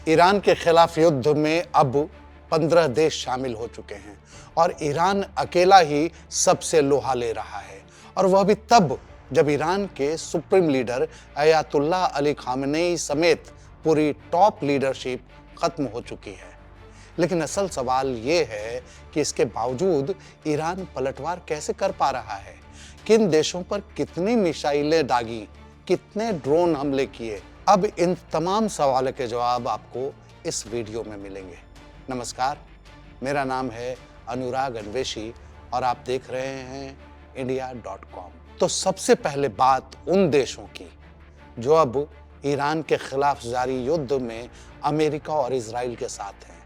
Iran के खिलाफ युद्ध में अब 15 देश शामिल हो चुके हैं और ईरान अकेला ही सबसे लोहा ले रहा है, और वह भी तब जब ईरान के supreme leader Ayatollah Ali Khamenei समेत पूरी टॉप लीडरशिप खत्म हो चुकी है। लेकिन असल सवाल ये है कि इसके बावजूद ईरान पलटवार कैसे कर पा रहा है, किन देशों पर कितनी मिसाइलें दागी, कितने ड्रोन हमले किए। अब इन तमाम सवालों के जवाब आपको इस वीडियो में मिलेंगे। नमस्कार, मेरा नाम है अनुराग अन्वेशी और आप देख रहे हैं India.com। तो सबसे पहले बात उन देशों की जो अब ईरान के खिलाफ जारी युद्ध में अमेरिका और इजराइल के साथ हैं।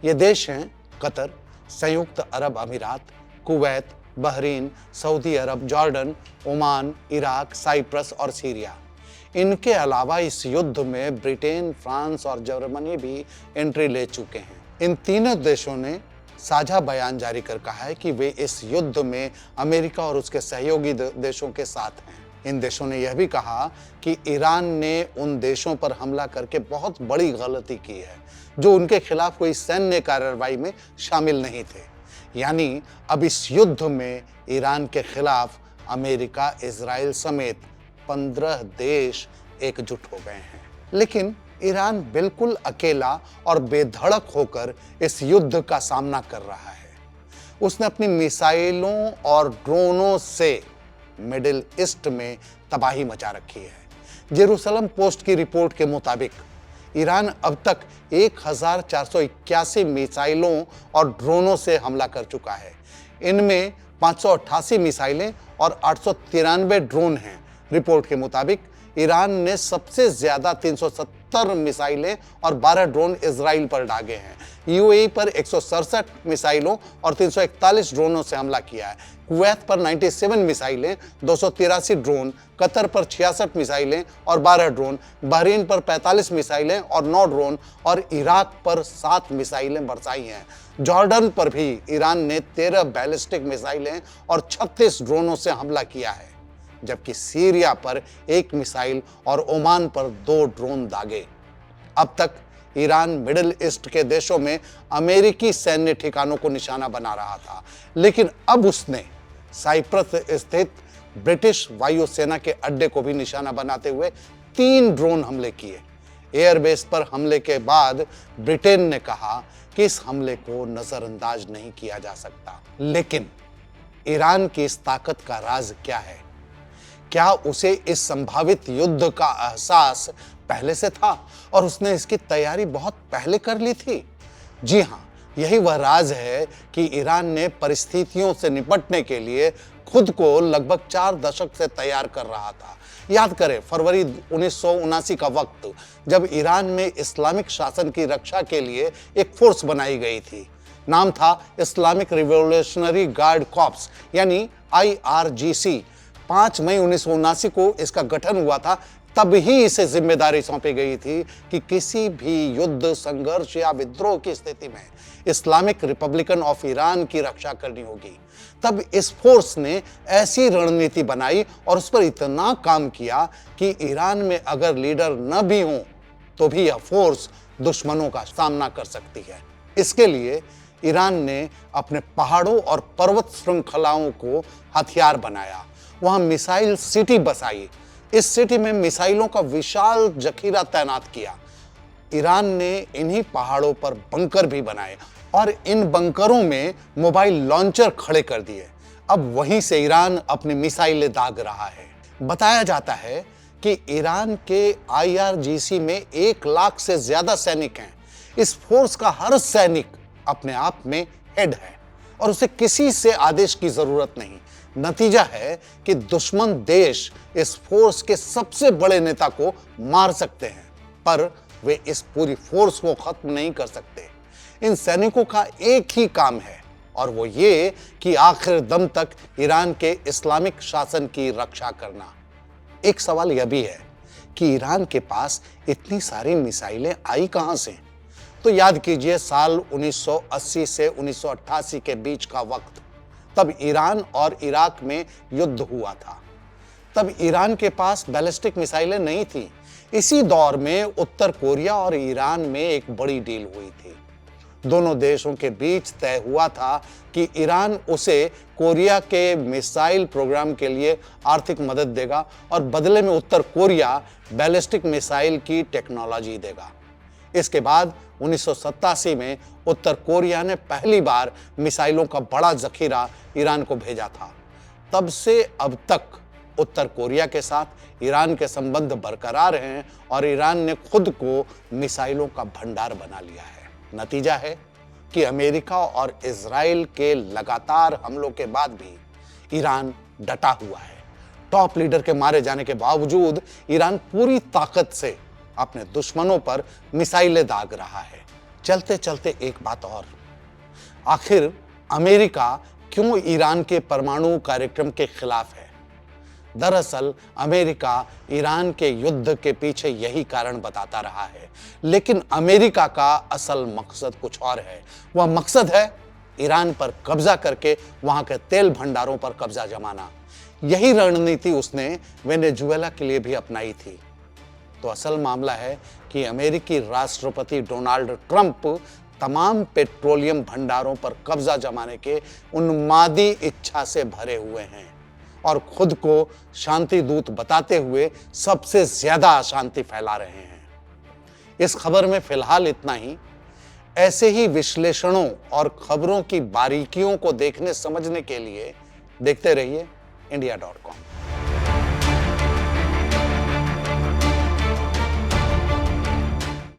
ये देश हैं कतर, संयुक्त अरब अमीरात, कुवैत, बहरीन, सऊदी अरब, जॉर्डन, ओमान, इराक, साइप्रस और सीरिया। इनके अलावा इस युद्ध में ब्रिटेन, फ्रांस और जर्मनी भी एंट्री ले चुके हैं। इन तीनों देशों ने साझा बयान जारी कर कहा है कि वे इस युद्ध में अमेरिका और उसके सहयोगी देशों के साथ हैं। इन देशों ने यह भी कहा कि ईरान ने उन देशों पर हमला करके बहुत बड़ी गलती की है जो उनके खिलाफ कोई सैन्य कार्रवाई में शामिल नहीं थे। यानी अब इस युद्ध में ईरान के खिलाफ अमेरिका, इजराइल समेत 15 देश एकजुट हो गए हैं। लेकिन ईरान बिल्कुल अकेला और बेधड़क होकर इस युद्ध का सामना कर रहा है। उसने अपनी मिसाइलों और ड्रोनों से मिडिल ईस्ट में तबाही मचा रखी है। जेरूसलम पोस्ट की रिपोर्ट के मुताबिक ईरान अब तक 1481 मिसाइलों और ड्रोनों से हमला कर चुका है। इनमें 588 मिसाइलें और 893 ड्रोन हैं। रिपोर्ट के मुताबिक ईरान ने सबसे ज्यादा 370 मिसाइलें और 12 ड्रोन इजराइल पर दागे हैं। यूएई पर 167 मिसाइलों और 341 ड्रोनों से हमला किया है। कुवैत पर 97 मिसाइलें, 283 ड्रोन, कतर पर 66 मिसाइलें और 12 ड्रोन, बहरीन पर 45 मिसाइलें और 9 ड्रोन और इराक पर 7 मिसाइलें बरसाई हैं। जॉर्डन पर भी ईरान ने 13 बैलिस्टिक मिसाइलें और 36 ड्रोनों से हमला किया है, जबकि सीरिया पर 1 मिसाइल और ओमान पर 2 ड्रोन दागे। अब तक ईरान मिडिल ईस्ट के देशों में अमेरिकी सैन्य ठिकानों को निशाना बना रहा था, लेकिन अब उसने साइप्रस स्थित ब्रिटिश वायुसेना के अड्डे को भी निशाना बनाते हुए 3 ड्रोन हमले किए। एयरबेस पर हमले के बाद ब्रिटेन ने कहा कि इस हमले को नजरअंदाज नहीं किया जा सकता। लेकिन ईरान की इस ताकत का राज क्या है? क्या उसे इस संभावित युद्ध का एहसास पहले से था और उसने इसकी तैयारी बहुत पहले कर ली थी? जी हाँ, यही वह राज है कि ईरान ने परिस्थितियों से निपटने के लिए खुद को लगभग 4 दशक से तैयार कर रहा था। याद करें, फरवरी 1979 का वक्त, जब ईरान में इस्लामिक शासन की रक्षा के लिए एक फोर्स बनाई गई थी। नाम था इस्लामिक रिवोल्यूशनरी गार्ड कॉर्प्स यानी IRGC। 5 मई 1979 को इसका गठन हुआ था। तब ही इसे जिम्मेदारी सौंपी गई थी कि किसी भी युद्ध, संघर्ष या विद्रोह की स्थिति में इस्लामिक रिपब्लिकन ऑफ ईरान की रक्षा करनी होगी। तब इस फोर्स ने ऐसी रणनीति बनाई और उस पर इतना काम किया कि ईरान में अगर लीडर न भी हो तो भी यह फोर्स दुश्मनों का सामना कर सकती है। इसके लिए ईरान ने अपने पहाड़ों और पर्वत श्रृंखलाओं को हथियार बनाया। वहां मिसाइल सिटी बसाई। इस सिटी में मिसाइलों का विशाल जखीरा तैनात किया। ईरान ने इन्हीं पहाड़ों पर बंकर भी बनाए और इन बंकरों में मोबाइल लॉन्चर खड़े कर दिए। अब वहीं से ईरान अपनी मिसाइलें दाग रहा है। बताया जाता है कि ईरान के IRGC में 1 लाख से ज्यादा सैनिक हैं। इस फोर्स का हर सैनिक अपने आप में हेड है और उसे किसी से आदेश की जरूरत नहीं। नतीजा है कि दुश्मन देश इस फोर्स के सबसे बड़े नेता को मार सकते हैं, पर वे इस पूरी फोर्स को खत्म नहीं कर सकते। इन सैनिकों का एक ही काम है और वो ये कि आखिर दम तक ईरान के इस्लामिक शासन की रक्षा करना। एक सवाल यह भी है कि ईरान के पास इतनी सारी मिसाइलें आई कहां से? तो याद कीजिए साल 1980 से 1988 के बीच का वक्त। तब ईरान और इराक में युद्ध हुआ था। तब ईरान के पास बैलिस्टिक मिसाइलें नहीं थी। इसी दौर में उत्तर कोरिया और ईरान में एक बड़ी डील हुई थी। दोनों देशों के बीच तय हुआ था कि ईरान उसे कोरिया के मिसाइल प्रोग्राम के लिए आर्थिक मदद देगा और बदले में उत्तर कोरिया बैलिस्टिक मिसाइल की टेक्नोलॉजी देगा। इसके बाद 1987 में उत्तर कोरिया ने पहली बार मिसाइलों का बड़ा जखीरा ईरान को भेजा था। तब से अब तक उत्तर कोरिया के साथ ईरान के संबंध बरकरार हैं और ईरान ने खुद को मिसाइलों का भंडार बना लिया है। नतीजा है कि अमेरिका और इजराइल के लगातार हमलों के बाद भी ईरान डटा हुआ है। टॉप लीडर के मारे जाने के बावजूद ईरान पूरी ताकत से अपने दुश्मनों पर मिसाइलें दाग रहा है। चलते चलते एक बात और, आखिर अमेरिका क्यों ईरान के परमाणु कार्यक्रम के खिलाफ है? दरअसल अमेरिका ईरान के युद्ध के पीछे यही कारण बताता रहा है, लेकिन अमेरिका का असल मकसद कुछ और है। वह मकसद है ईरान पर कब्जा करके वहां के तेल भंडारों पर कब्जा जमाना। यही रणनीति उसने वेनेजुएला के लिए भी अपनाई थी। तो असल मामला है कि अमेरिकी राष्ट्रपति डोनाल्ड ट्रंप तमाम पेट्रोलियम भंडारों पर कब्जा जमाने के उन्मादी इच्छा से भरे हुए हैं और खुद को शांति दूत बताते हुए सबसे ज्यादा अशांति फैला रहे हैं। इस खबर में फिलहाल इतना ही। ऐसे ही विश्लेषणों और खबरों की बारीकियों को देखने समझने के लिए देखते रहिए India.com।